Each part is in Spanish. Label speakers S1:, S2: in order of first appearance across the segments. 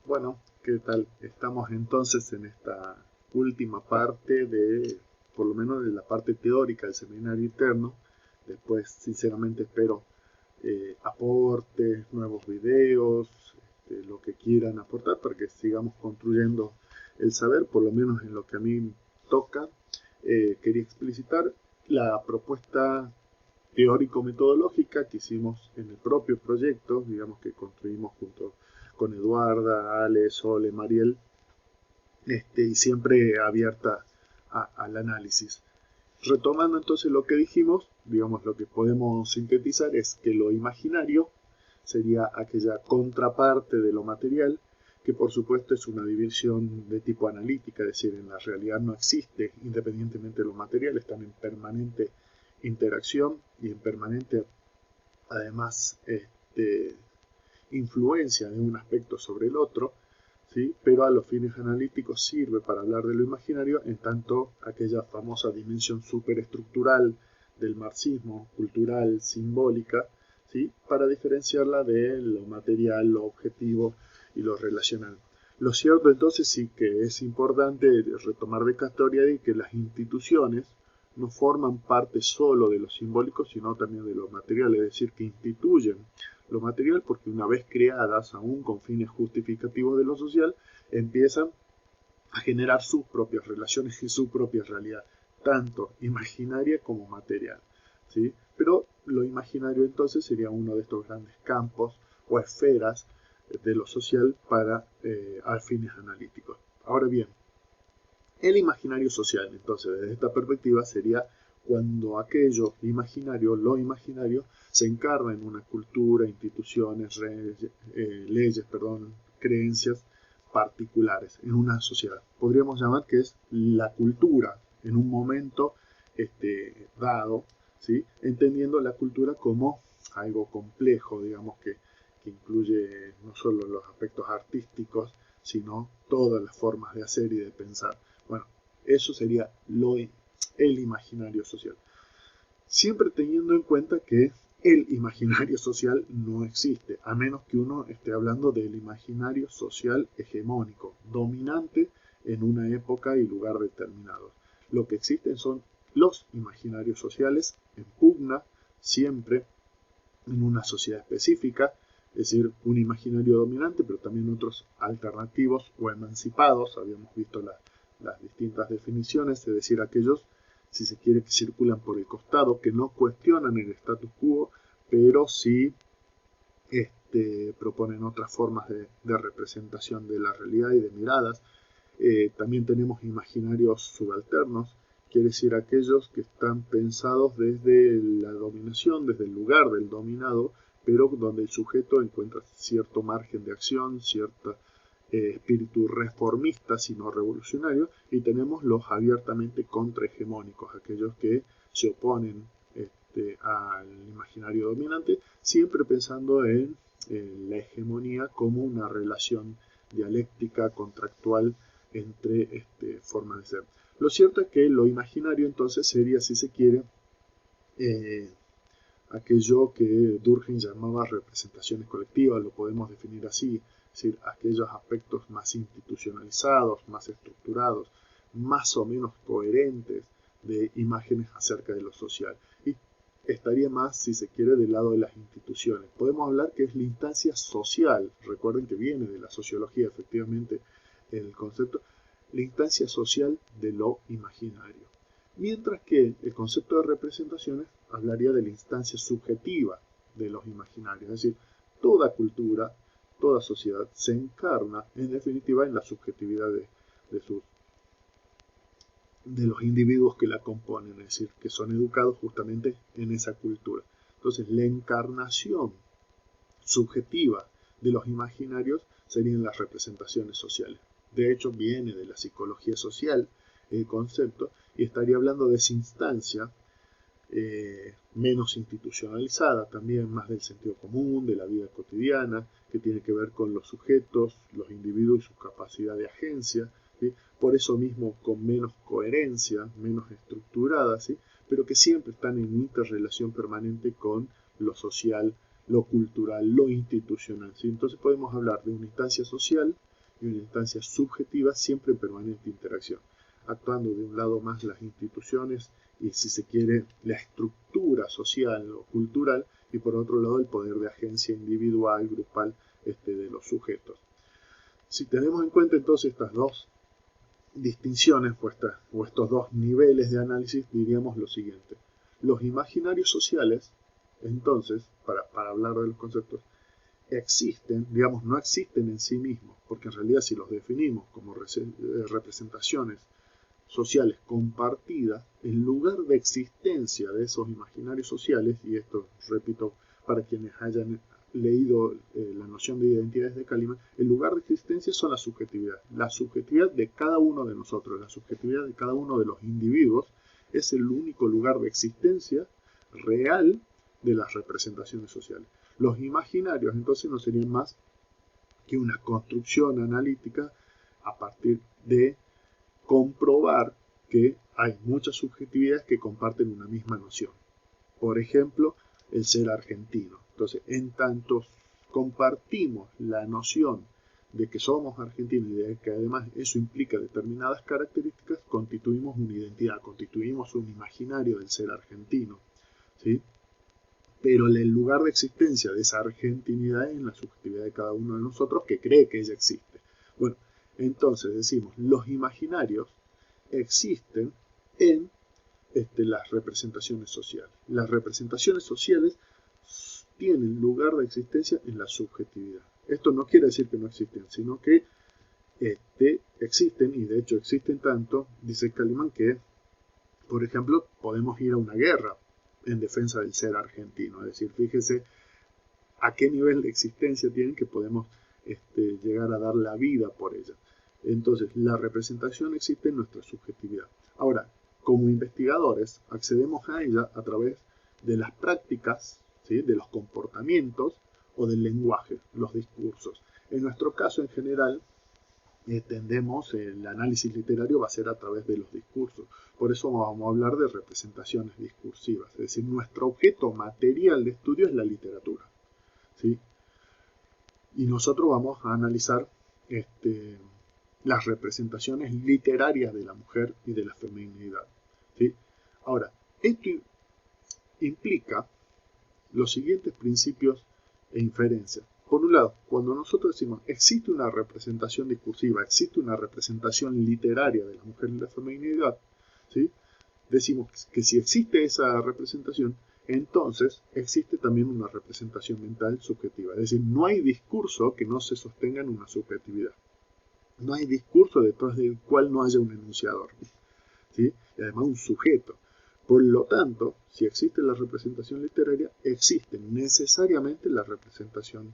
S1: Bueno, ¿qué tal? Estamos entonces en esta última parte por lo menos de la parte teórica del seminario interno. Después, sinceramente, espero aportes, nuevos videos, lo que quieran aportar para que sigamos construyendo el saber, por lo menos en lo que a mí toca. Quería explicitar la propuesta teórico-metodológica que hicimos en el propio proyecto, digamos que construimos junto con Eduarda, Ale, Sole, Mariel, y siempre abierta al análisis. Retomando entonces lo que dijimos, digamos lo que podemos sintetizar es que lo imaginario sería aquella contraparte de lo material, que por supuesto es una división de tipo analítica, es decir, en la realidad no existe, independientemente de lo material, están en permanente interacción y en permanente, además, influencia de un aspecto sobre el otro, ¿sí? Pero a los fines analíticos sirve para hablar de lo imaginario, en tanto aquella famosa dimensión superestructural del marxismo, cultural, simbólica, ¿sí? Para diferenciarla de lo material, lo objetivo y lo relacional. Lo cierto entonces sí que es importante retomar de Castoriadis que las instituciones no forman parte solo de lo simbólico, sino también de lo material, es decir, que instituyen lo material porque una vez creadas, aún con fines justificativos de lo social, empiezan a generar sus propias relaciones y su propia realidad, tanto imaginaria como material, ¿sí? Pero lo imaginario entonces sería uno de estos grandes campos o esferas de lo social para a fines analíticos. Ahora bien, el imaginario social, entonces, desde esta perspectiva, sería cuando aquello imaginario, lo imaginario, se encarna en una cultura, instituciones, leyes, creencias particulares, en una sociedad. Podríamos llamar que es la cultura en un momento dado, ¿sí? Entendiendo la cultura como algo complejo, digamos, que incluye no solo los aspectos artísticos, sino todas las formas de hacer y de pensar. Bueno, eso sería el imaginario social. Siempre teniendo en cuenta que el imaginario social no existe, a menos que uno esté hablando del imaginario social hegemónico, dominante en una época y lugar determinados. Lo que existen son los imaginarios sociales en pugna siempre en una sociedad específica, es decir, un imaginario dominante, pero también otros alternativos o emancipados. Habíamos visto las distintas definiciones, es decir, aquellos, si se quiere, que circulan por el costado, que no cuestionan el status quo, pero sí proponen otras formas de representación de la realidad y de miradas. También tenemos imaginarios subalternos, quiere decir aquellos que están pensados desde la dominación, desde el lugar del dominado, pero donde el sujeto encuentra cierto margen de acción, cierto espíritu reformista, sino revolucionario, y tenemos los abiertamente contrahegemónicos, aquellos que se oponen al imaginario dominante, siempre pensando en la hegemonía como una relación dialéctica, contractual entre formas de ser. Lo cierto es que lo imaginario entonces sería, si se quiere, aquello que Durkheim llamaba representaciones colectivas, lo podemos definir así, es decir, aquellos aspectos más institucionalizados, más estructurados, más o menos coherentes de imágenes acerca de lo social. Y estaría más, si se quiere, del lado de las instituciones. Podemos hablar que es la instancia social, recuerden que viene de la sociología, efectivamente, el concepto, la instancia social de lo imaginario. Mientras que el concepto de representaciones hablaría de la instancia subjetiva de los imaginarios, es decir, toda cultura, toda sociedad se encarna, en definitiva, en la subjetividad de los individuos que la componen, es decir, que son educados justamente en esa cultura. Entonces, la encarnación subjetiva de los imaginarios serían las representaciones sociales. De hecho, viene de la psicología social el concepto y estaría hablando de esa instancia menos institucionalizada, también más del sentido común, de la vida cotidiana, que tiene que ver con los sujetos, los individuos y su capacidad de agencia, ¿sí? Por eso mismo con menos coherencia, menos estructurada, ¿sí? Pero que siempre están en interrelación permanente con lo social, lo cultural, lo institucional, ¿sí? Entonces podemos hablar de una instancia social y una instancia subjetiva siempre en permanente interacción, actuando de un lado más las instituciones y, si se quiere, la estructura social o cultural, y por otro lado el poder de agencia individual, grupal, de los sujetos. Si tenemos en cuenta entonces estas dos distinciones o estos dos niveles de análisis, diríamos lo siguiente. Los imaginarios sociales, entonces, para hablar de los conceptos, existen, digamos, no existen en sí mismos, porque en realidad si los definimos como representaciones sociales compartidas, el lugar de existencia de esos imaginarios sociales, y esto repito para quienes hayan leído la noción de identidades de Kahneman, el lugar de existencia son la subjetividad de cada uno de nosotros, la subjetividad de cada uno de los individuos es el único lugar de existencia real de las representaciones sociales. Los imaginarios entonces no serían más que una construcción analítica a partir de comprobar que hay muchas subjetividades que comparten una misma noción. Por ejemplo, el ser argentino. Entonces, en tanto compartimos la noción de que somos argentinos y de que además eso implica determinadas características, constituimos una identidad, constituimos un imaginario del ser argentino, ¿sí? Pero el lugar de existencia de esa argentinidad es en la subjetividad de cada uno de nosotros que cree que ella existe. Bueno, entonces decimos, los imaginarios existen en las representaciones sociales. Las representaciones sociales tienen lugar de existencia en la subjetividad. Esto no quiere decir que no existen, sino que existen, y de hecho existen tanto, dice Kahneman, que, por ejemplo, podemos ir a una guerra en defensa del ser argentino. Es decir, fíjese a qué nivel de existencia tienen que podemos llegar a dar la vida por ella. Entonces, la representación existe en nuestra subjetividad. Ahora, como investigadores, accedemos a ella a través de las prácticas, ¿sí?, de los comportamientos o del lenguaje, los discursos. En nuestro caso, en general, el análisis literario va a ser a través de los discursos. Por eso vamos a hablar de representaciones discursivas. Es decir, nuestro objeto material de estudio es la literatura, ¿sí? Y nosotros vamos a analizar las representaciones literarias de la mujer y de la feminidad, ¿sí? Ahora, esto implica los siguientes principios e inferencias. Por un lado, cuando nosotros decimos existe una representación discursiva, existe una representación literaria de la mujer y la feminidad, ¿sí?, decimos que si existe esa representación, entonces existe también una representación mental subjetiva. Es decir, no hay discurso que no se sostenga en una subjetividad. No hay discurso detrás del cual no haya un enunciador, ¿sí?, y además un sujeto. Por lo tanto, si existe la representación literaria, existe necesariamente la representación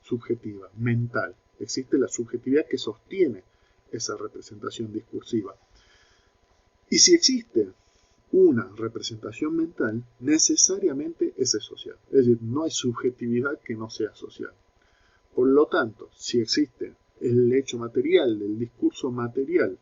S1: subjetiva, mental. Existe la subjetividad que sostiene esa representación discursiva. Y si existe una representación mental, necesariamente esa es social. Es decir, no hay subjetividad que no sea social. Por lo tanto, si existe el hecho material del discurso material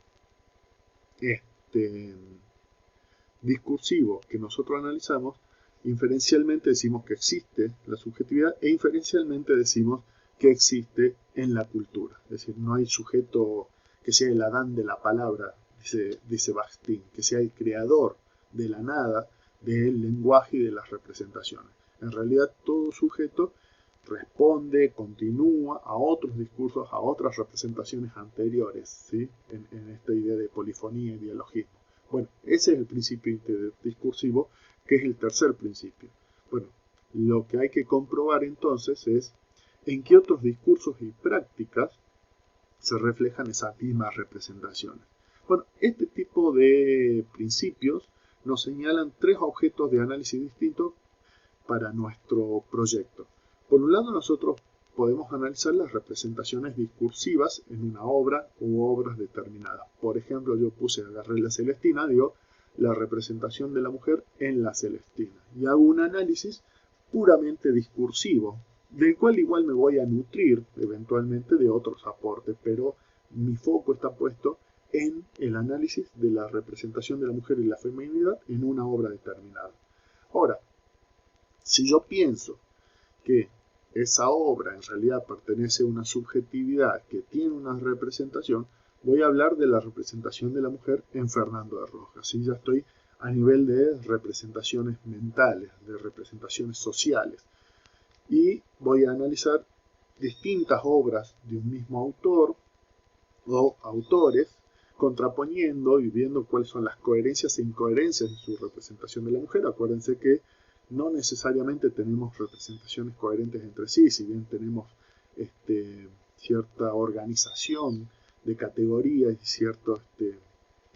S1: discursivo que nosotros analizamos, inferencialmente decimos que existe la subjetividad e inferencialmente decimos que existe en la cultura. Es decir, no hay sujeto que sea el Adán de la palabra, dice Bakhtin, que sea el creador de la nada del lenguaje y de las representaciones. En realidad, todo sujeto responde, continúa a otros discursos, a otras representaciones anteriores, ¿sí?, en esta idea de polifonía y dialogismo. Bueno, ese es el principio discursivo, que es el tercer principio. Bueno, lo que hay que comprobar entonces es en qué otros discursos y prácticas se reflejan esas mismas representaciones. Bueno, este tipo de principios nos señalan tres objetos de análisis distintos para nuestro proyecto. Por un lado, nosotros podemos analizar las representaciones discursivas en una obra u obras determinadas. Por ejemplo, yo agarré la Celestina, digo, la representación de la mujer en la Celestina. Y hago un análisis puramente discursivo, del cual igual me voy a nutrir eventualmente de otros aportes, pero mi foco está puesto en el análisis de la representación de la mujer y la feminidad en una obra determinada. Ahora, si yo pienso que esa obra en realidad pertenece a una subjetividad que tiene una representación, voy a hablar de la representación de la mujer en Fernando de Rojas. ¿Sí? Ya estoy a nivel de representaciones mentales, de representaciones sociales. Y voy a analizar distintas obras de un mismo autor o autores, contraponiendo y viendo cuáles son las coherencias e incoherencias de su representación de la mujer. Acuérdense que no necesariamente tenemos representaciones coherentes entre sí, si bien tenemos cierta organización de categorías y cierto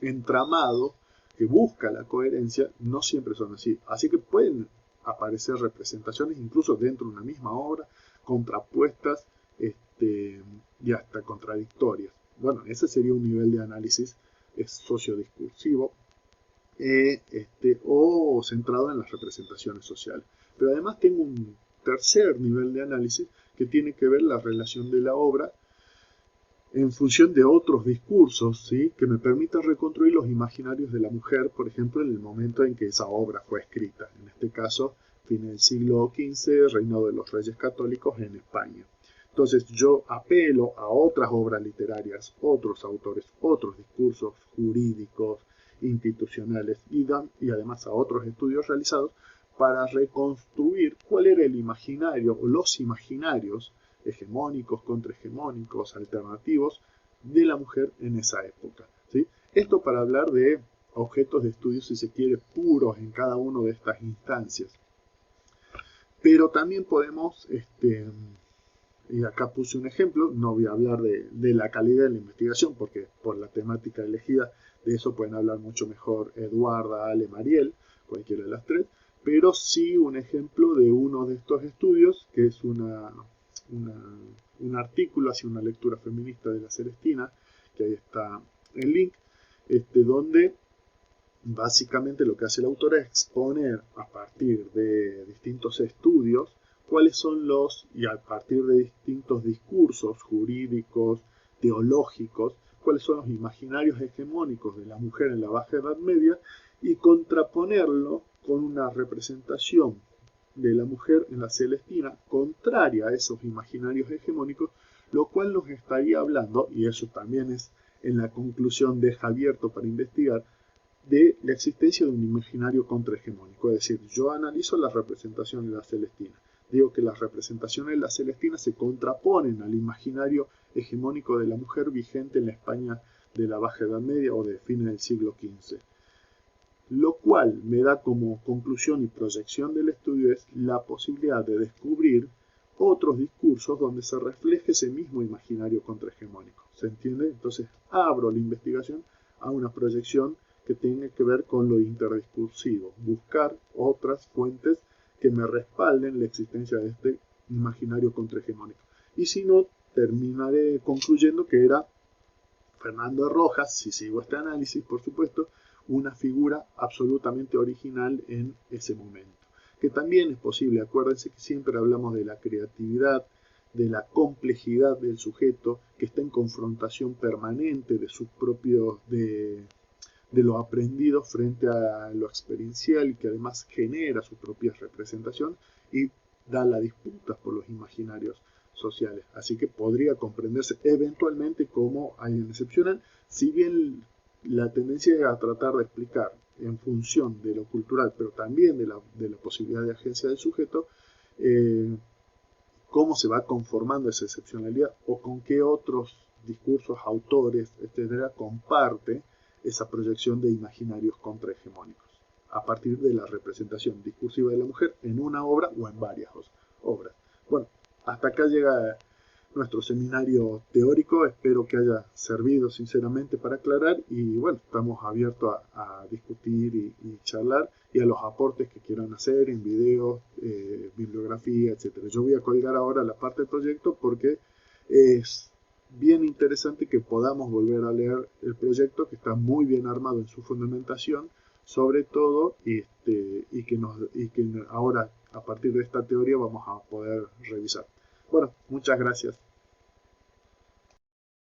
S1: entramado que busca la coherencia, no siempre son así. Así que pueden aparecer representaciones incluso dentro de una misma obra, contrapuestas y hasta contradictorias. Bueno, ese sería un nivel de análisis sociodiscursivo o centrado en las representaciones sociales. Pero además tengo un tercer nivel de análisis que tiene que ver la relación de la obra en función de otros discursos, ¿sí? Que me permitan reconstruir los imaginarios de la mujer, por ejemplo, en el momento en que esa obra fue escrita. En este caso, fin del siglo XV, reinado de los reyes católicos en España. Entonces yo apelo a otras obras literarias, otros autores, otros discursos jurídicos, institucionales y además a otros estudios realizados para reconstruir cuál era el imaginario o los imaginarios hegemónicos, contrahegemónicos, alternativos de la mujer en esa época. ¿Sí? Esto para hablar de objetos de estudio, si se quiere, puros en cada una de estas instancias. Pero también podemos, y acá puse un ejemplo, no voy a hablar de la calidad de la investigación, porque por la temática elegida de eso pueden hablar mucho mejor Eduarda, Ale, Mariel, cualquiera de las tres, pero sí un ejemplo de uno de estos estudios, que es un artículo hacia una lectura feminista de la Celestina, que ahí está el link, donde básicamente lo que hace el autor es exponer a partir de distintos estudios cuáles son y a partir de distintos discursos jurídicos, teológicos, cuáles son los imaginarios hegemónicos de la mujer en la Baja Edad Media y contraponerlo con una representación de la mujer en la Celestina contraria a esos imaginarios hegemónicos, lo cual nos estaría hablando, y eso también es en la conclusión deja abierto para investigar, de la existencia de un imaginario contrahegemónico. Es decir, yo analizo la representación de la Celestina. Digo que las representaciones de la Celestina se contraponen al imaginario hegemónico de la mujer vigente en la España de la Baja Edad Media o de fines del siglo XV. Lo cual me da como conclusión y proyección del estudio es la posibilidad de descubrir otros discursos donde se refleje ese mismo imaginario contrahegemónico. ¿Se entiende? Entonces abro la investigación a una proyección que tenga que ver con lo interdiscursivo, buscar otras fuentes que me respalden la existencia de este imaginario contrahegemónico. Y si no, terminaré concluyendo que era Fernando de Rojas, si sigo este análisis, por supuesto, una figura absolutamente original en ese momento. Que también es posible, acuérdense que siempre hablamos de la creatividad, de la complejidad del sujeto, que está en confrontación permanente de sus propios, de lo aprendido frente a lo experiencial y que además genera su propia representación y da la disputa por los imaginarios sociales. Así que podría comprenderse eventualmente como alguien excepcional, si bien la tendencia es a tratar de explicar en función de lo cultural, pero también de la posibilidad de agencia del sujeto, cómo se va conformando esa excepcionalidad o con qué otros discursos, autores, etcétera, comparte esa proyección de imaginarios contrahegemónicos a partir de la representación discursiva de la mujer en una obra o en varias obras. Bueno, hasta acá llega nuestro seminario teórico, espero que haya servido sinceramente para aclarar y bueno, estamos abiertos a discutir y charlar y a los aportes que quieran hacer en videos, bibliografía, etcétera. Yo voy a colgar ahora la parte del proyecto porque es bien interesante que podamos volver a leer el proyecto que está muy bien armado en su fundamentación, sobre todo, y que ahora a partir de esta teoría vamos a poder revisar. Bueno, muchas gracias.